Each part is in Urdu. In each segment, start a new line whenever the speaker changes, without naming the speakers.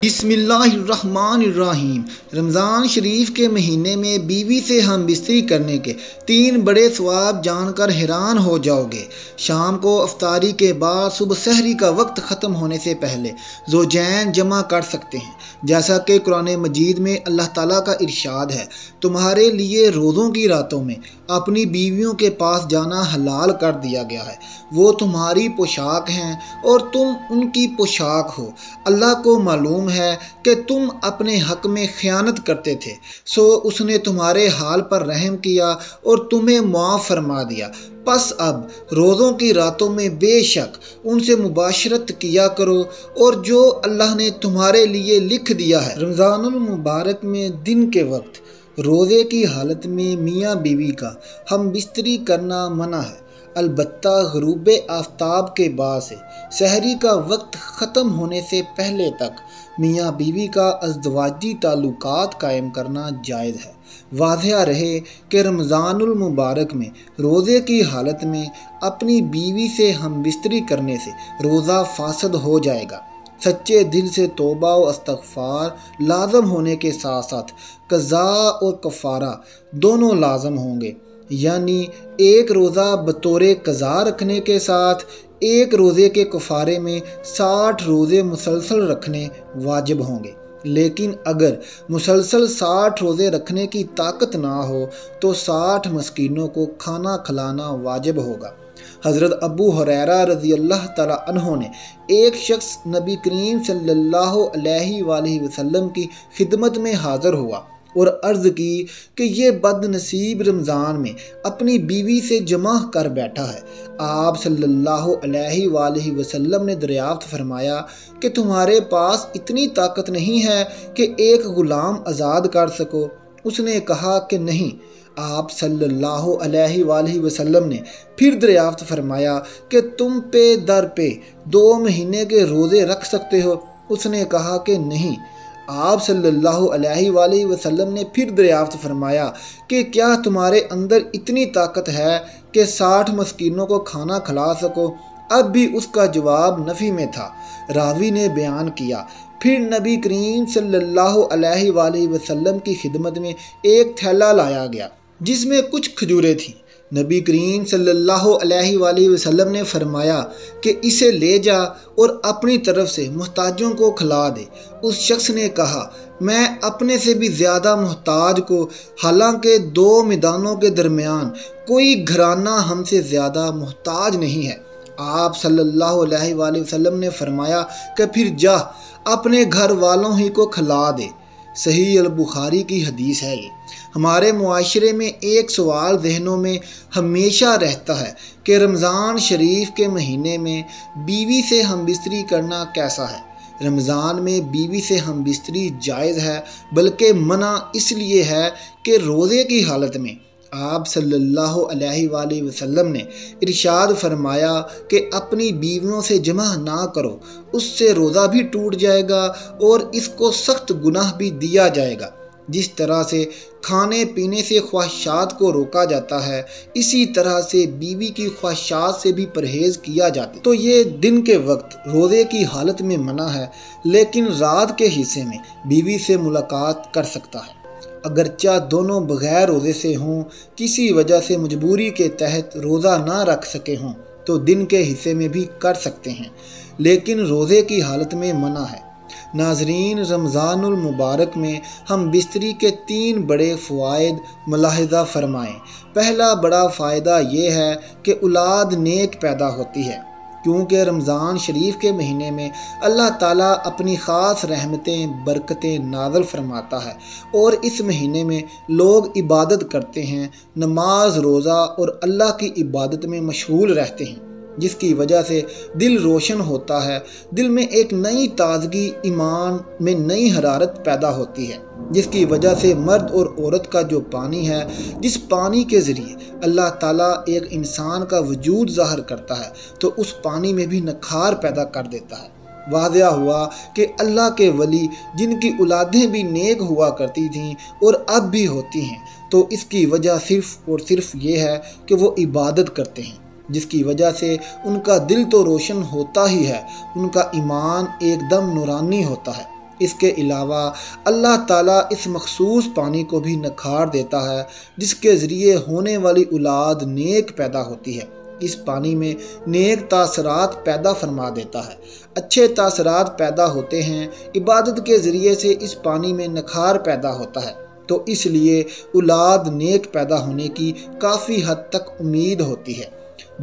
بسم اللہ الرحمن الرحیم۔ رمضان شریف کے مہینے میں بیوی سے ہم بستری کرنے کے 3 بڑے ثواب جان کر حیران ہو جاؤ گے۔ شام کو افطاری کے بعد صبح سحری کا وقت ختم ہونے سے پہلے زوجین جمع کر سکتے ہیں، جیسا کہ قرآن مجید میں اللہ تعالیٰ کا ارشاد ہے، تمہارے لیے روزوں کی راتوں میں اپنی بیویوں کے پاس جانا حلال کر دیا گیا ہے، وہ تمہاری پوشاک ہیں اور تم ان کی پوشاک ہو۔ اللہ کو معلوم ہے کہ تم اپنے حق میں خیانت کرتے تھے، سو اس نے تمہارے حال پر رحم کیا اور تمہیں معاف فرما دیا۔ پس اب روزوں کی راتوں میں بے شک ان سے مباشرت کیا کرو، اور جو اللہ نے تمہارے لیے لکھ دیا ہے۔ رمضان المبارک میں دن کے وقت روزے کی حالت میں میاں بیوی کا ہم بستری کرنا منع ہے، البتہ غروب آفتاب کے بعد سے سحری کا وقت ختم ہونے سے پہلے تک میاں بیوی کا ازدواجی تعلقات قائم کرنا جائز ہے۔ واضح رہے کہ رمضان المبارک میں روزے کی حالت میں اپنی بیوی سے ہم بستری کرنے سے روزہ فاسد ہو جائے گا۔ سچے دل سے توبہ و استغفار لازم ہونے کے ساتھ ساتھ قضاء اور کفارہ دونوں لازم ہوں گے، یعنی ایک روزہ بطور قضاء رکھنے کے ساتھ ایک روزے کے کفارے میں 60 روزے مسلسل رکھنے واجب ہوں گے۔ لیکن اگر مسلسل 60 روزے رکھنے کی طاقت نہ ہو تو 60 مسکینوں کو کھانا کھلانا واجب ہوگا۔ حضرت ابو ہریرہ رضی اللہ تعالیٰ عنہ نے ایک شخص نبی کریم صلی اللہ علیہ وآلہ وسلم کی خدمت میں حاضر ہوا اور عرض کی کہ یہ بد نصیب رمضان میں اپنی بیوی سے جمع کر بیٹھا ہے۔ آپ صلی اللہ علیہ وآلہ وسلم نے دریافت فرمایا کہ تمہارے پاس اتنی طاقت نہیں ہے کہ ایک غلام آزاد کر سکو؟ اس نے کہا کہ نہیں۔ آپ صلی اللہ علیہ وآلہ وسلم نے پھر دریافت فرمایا کہ تم پہ در پہ 2 مہینے کے روزے رکھ سکتے ہو؟ اس نے کہا کہ نہیں۔ آپ صلی اللہ علیہ وآلہ وسلم نے پھر دریافت فرمایا کہ کیا تمہارے اندر اتنی طاقت ہے کہ 60 مسکینوں کو کھانا کھلا سکو؟ اب بھی اس کا جواب نفی میں تھا۔ راوی نے بیان کیا، پھر نبی کریم صلی اللہ علیہ وآلہ وسلم کی خدمت میں ایک تھیلا لایا گیا جس میں کچھ کھجوریں تھیں۔ نبی کریم صلی اللہ علیہ وآلہ وسلم نے فرمایا کہ اسے لے جا اور اپنی طرف سے محتاجوں کو کھلا دے۔ اس شخص نے کہا، میں اپنے سے بھی زیادہ محتاج کو، حالانکہ 2 میدانوں کے درمیان کوئی گھرانہ ہم سے زیادہ محتاج نہیں ہے۔ آپ صلی اللہ علیہ وآلہ وسلم نے فرمایا کہ پھر جا اپنے گھر والوں ہی کو کھلا دے۔ صحیح البخاری کی حدیث ہے یہ۔ ہمارے معاشرے میں ایک سوال ذہنوں میں ہمیشہ رہتا ہے کہ رمضان شریف کے مہینے میں بیوی سے ہم بستری کرنا کیسا ہے؟ رمضان میں بیوی سے ہم بستری جائز ہے، بلکہ منع اس لیے ہے کہ روزے کی حالت میں آپ صلی اللہ علیہ وآلہ وسلم نے ارشاد فرمایا کہ اپنی بیویوں سے جمع نہ کرو، اس سے روزہ بھی ٹوٹ جائے گا اور اس کو سخت گناہ بھی دیا جائے گا۔ جس طرح سے کھانے پینے سے خواہشات کو روکا جاتا ہے، اسی طرح سے بیوی کی خواہشات سے بھی پرہیز کیا جاتا ہے۔ تو یہ دن کے وقت روزے کی حالت میں منع ہے، لیکن رات کے حصے میں بیوی سے ملاقات کر سکتا ہے۔ اگرچہ دونوں بغیر روزے سے ہوں، کسی وجہ سے مجبوری کے تحت روزہ نہ رکھ سکے ہوں تو دن کے حصے میں بھی کر سکتے ہیں، لیکن روزے کی حالت میں منع ہے۔ ناظرین، رمضان المبارک میں ہم بستری کے 3 بڑے فوائد ملاحظہ فرمائیں۔ پہلا بڑا فائدہ یہ ہے کہ اولاد نیک پیدا ہوتی ہے، کیونکہ رمضان شریف کے مہینے میں اللہ تعالیٰ اپنی خاص رحمتیں برکتیں نازل فرماتا ہے، اور اس مہینے میں لوگ عبادت کرتے ہیں، نماز روزہ اور اللہ کی عبادت میں مشغول رہتے ہیں، جس کی وجہ سے دل روشن ہوتا ہے، دل میں ایک نئی تازگی، ایمان میں نئی حرارت پیدا ہوتی ہے، جس کی وجہ سے مرد اور عورت کا جو پانی ہے، جس پانی کے ذریعے اللہ تعالیٰ ایک انسان کا وجود ظاہر کرتا ہے، تو اس پانی میں بھی نکھار پیدا کر دیتا ہے۔ واضح ہوا کہ اللہ کے ولی جن کی اولادیں بھی نیک ہوا کرتی تھیں اور اب بھی ہوتی ہیں، تو اس کی وجہ صرف اور صرف یہ ہے کہ وہ عبادت کرتے ہیں، جس کی وجہ سے ان کا دل تو روشن ہوتا ہی ہے، ان کا ایمان ایک دم نورانی ہوتا ہے۔ اس کے علاوہ اللہ تعالیٰ اس مخصوص پانی کو بھی نکھار دیتا ہے جس کے ذریعے ہونے والی اولاد نیک پیدا ہوتی ہے۔ اس پانی میں نیک تاثرات پیدا فرما دیتا ہے، اچھے تاثرات پیدا ہوتے ہیں، عبادت کے ذریعے سے اس پانی میں نکھار پیدا ہوتا ہے، تو اس لیے اولاد نیک پیدا ہونے کی کافی حد تک امید ہوتی ہے۔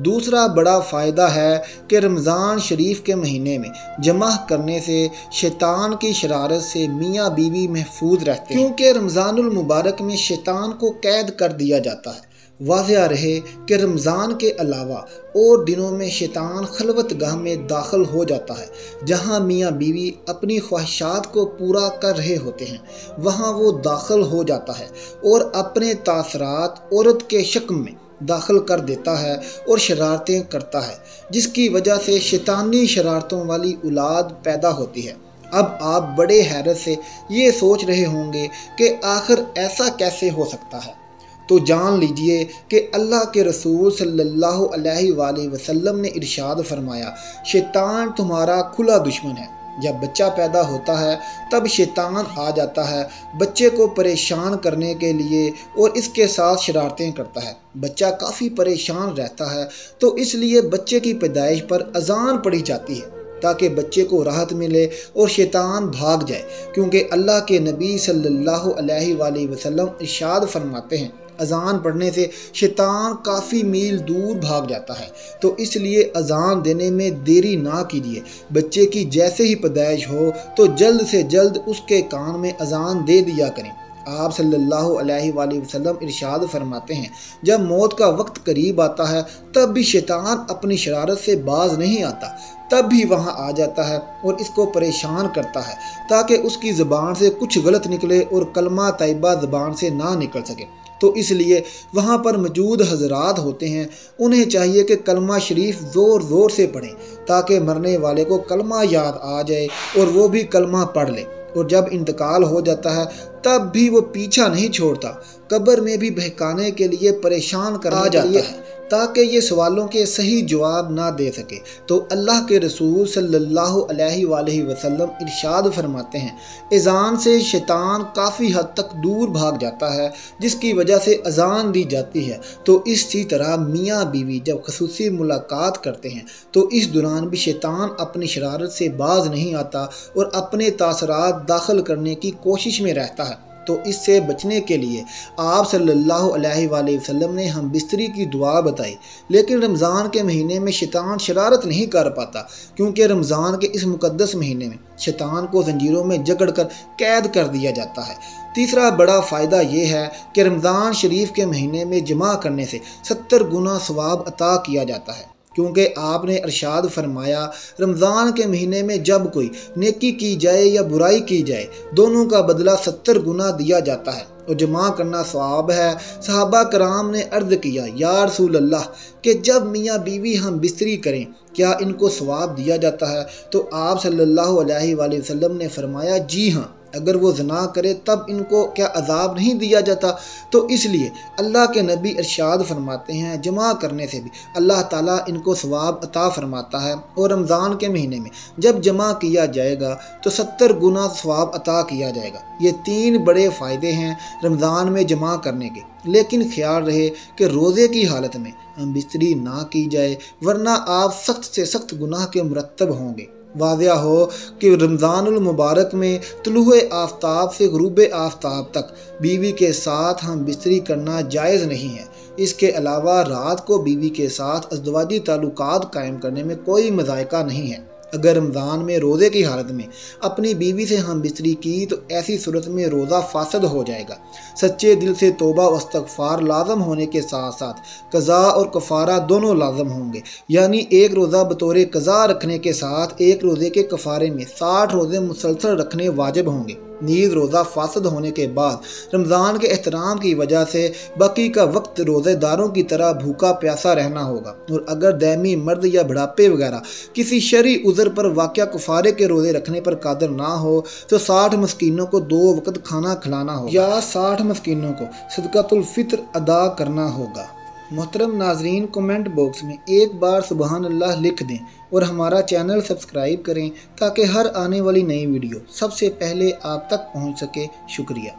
دوسرا بڑا فائدہ ہے کہ رمضان شریف کے مہینے میں جمع کرنے سے شیطان کی شرارت سے میاں بیوی محفوظ رہتے ہیں، کیونکہ رمضان المبارک میں شیطان کو قید کر دیا جاتا ہے۔ واضح رہے کہ رمضان کے علاوہ اور دنوں میں شیطان خلوت گاہ میں داخل ہو جاتا ہے، جہاں میاں بیوی اپنی خواہشات کو پورا کر رہے ہوتے ہیں، وہاں وہ داخل ہو جاتا ہے اور اپنے تاثرات عورت کے شکم میں داخل کر دیتا ہے اور شرارتیں کرتا ہے، جس کی وجہ سے شیطانی شرارتوں والی اولاد پیدا ہوتی ہے۔ اب آپ بڑے حیرت سے یہ سوچ رہے ہوں گے کہ آخر ایسا کیسے ہو سکتا ہے؟ تو جان لیجئے کہ اللہ کے رسول صلی اللہ علیہ وآلہ وسلم نے ارشاد فرمایا، شیطان تمہارا کھلا دشمن ہے۔ جب بچہ پیدا ہوتا ہے تب شیطان آ جاتا ہے بچے کو پریشان کرنے کے لیے اور اس کے ساتھ شرارتیں کرتا ہے۔ بچہ کافی پریشان رہتا ہے، تو اس لیے بچے کی پیدائش پر اذان پڑھی جاتی ہے تاکہ بچے کو راحت ملے اور شیطان بھاگ جائے، کیونکہ اللہ کے نبی صلی اللہ علیہ وآلہ وسلم ارشاد فرماتے ہیں، اذان پڑھنے سے شیطان کافی میل دور بھاگ جاتا ہے۔ تو اس لیے اذان دینے میں دیری نہ کیجیے، بچے کی جیسے ہی پیدائش ہو تو جلد سے جلد اس کے کان میں اذان دے دیا کریں۔ آپ صلی اللہ علیہ وآلہ وسلم ارشاد فرماتے ہیں، جب موت کا وقت قریب آتا ہے تب بھی شیطان اپنی شرارت سے باز نہیں آتا، تب بھی وہاں آ جاتا ہے اور اس کو پریشان کرتا ہے تاکہ اس کی زبان سے کچھ غلط نکلے اور کلمہ طیبہ زبان سے نہ نکل سکے۔ تو اس لیے وہاں پر موجود حضرات ہوتے ہیں، انہیں چاہیے کہ کلمہ شریف زور زور سے پڑھیں تاکہ مرنے والے کو کلمہ یاد آ جائے اور وہ بھی کلمہ پڑھ لے، اور جب انتقال ہو جاتا ہے تب بھی وہ پیچھا نہیں چھوڑتا، قبر میں بھی بہکانے کے لیے پریشان کرا جاتا ہے تاکہ یہ سوالوں کے صحیح جواب نہ دے سکے۔ تو اللہ کے رسول صلی اللہ علیہ وآلہ وسلم ارشاد فرماتے ہیں، اذان سے شیطان کافی حد تک دور بھاگ جاتا ہے، جس کی وجہ سے اذان دی جاتی ہے۔ تو اسی طرح میاں بیوی جب خصوصی ملاقات کرتے ہیں تو اس دوران بھی شیطان اپنی شرارت سے باز نہیں آتا اور اپنے تاثرات داخل کرنے کی کوشش میں رہتا ہے۔ تو اس سے بچنے کے لیے آپ صلی اللہ علیہ وآلہ وسلم نے ہم بستری کی دعا بتائی، لیکن رمضان کے مہینے میں شیطان شرارت نہیں کر پاتا، کیونکہ رمضان کے اس مقدس مہینے میں شیطان کو زنجیروں میں جکڑ کر قید کر دیا جاتا ہے۔ تیسرا بڑا فائدہ یہ ہے کہ رمضان شریف کے مہینے میں جمع کرنے سے 70 گنا ثواب عطا کیا جاتا ہے، کیونکہ آپ نے ارشاد فرمایا، رمضان کے مہینے میں جب کوئی نیکی کی جائے یا برائی کی جائے، دونوں کا بدلہ 70 گنا دیا جاتا ہے اور جمع کرنا ثواب ہے۔ صحابہ کرام نے عرض کیا، یا رسول اللہ، کہ جب میاں بیوی ہم بستری کریں کیا ان کو ثواب دیا جاتا ہے؟ تو آپ صلی اللہ علیہ وآلہ وسلم نے فرمایا، جی ہاں، اگر وہ زنا کرے تب ان کو کیا عذاب نہیں دیا جاتا؟ تو اس لیے اللہ کے نبی ارشاد فرماتے ہیں، جمع کرنے سے بھی اللہ تعالیٰ ان کو ثواب عطا فرماتا ہے، اور رمضان کے مہینے میں جب جمع کیا جائے گا تو 70 گنا ثواب عطا کیا جائے گا۔ یہ 3 بڑے فائدے ہیں رمضان میں جمع کرنے کے، لیکن خیال رہے کہ روزے کی حالت میں ہم بستری نہ کی جائے، ورنہ آپ سخت سے سخت گناہ کے مرتب ہوں گے۔ واضح ہو کہ رمضان المبارک میں طلوع آفتاب سے غروب آفتاب تک بیوی کے ساتھ ہم بستری کرنا جائز نہیں ہے۔ اس کے علاوہ رات کو بیوی کے ساتھ ازدواجی تعلقات قائم کرنے میں کوئی مذائقہ نہیں ہے۔ اگر رمضان میں روزے کی حالت میں اپنی بیوی سے ہم بستری کی تو ایسی صورت میں روزہ فاسد ہو جائے گا۔ سچے دل سے توبہ و استغفار لازم ہونے کے ساتھ ساتھ قضا اور کفارہ دونوں لازم ہوں گے، یعنی ایک روزہ بطور قضا رکھنے کے ساتھ ایک روزے کے کفارے میں 60 روزے مسلسل رکھنے واجب ہوں گے۔ نیز روزہ فاسد ہونے کے بعد رمضان کے احترام کی وجہ سے باقی کا وقت روزے داروں کی طرح بھوکا پیاسا رہنا ہوگا، اور اگر دائمی مرض یا بڑھاپے وغیرہ کسی شرعی عذر پر واقع کفارے کے روزے رکھنے پر قادر نہ ہو تو 60 مسکینوں کو 2 وقت کھانا کھلانا ہوگا، یا 60 مسکینوں کو صدقۃ الفطر ادا کرنا ہوگا۔ محترم ناظرین، کومنٹ باکس میں ایک بار سبحان اللہ لکھ دیں اور ہمارا چینل سبسکرائب کریں تاکہ ہر آنے والی نئی ویڈیو سب سے پہلے آپ تک پہنچ سکے۔ شکریہ۔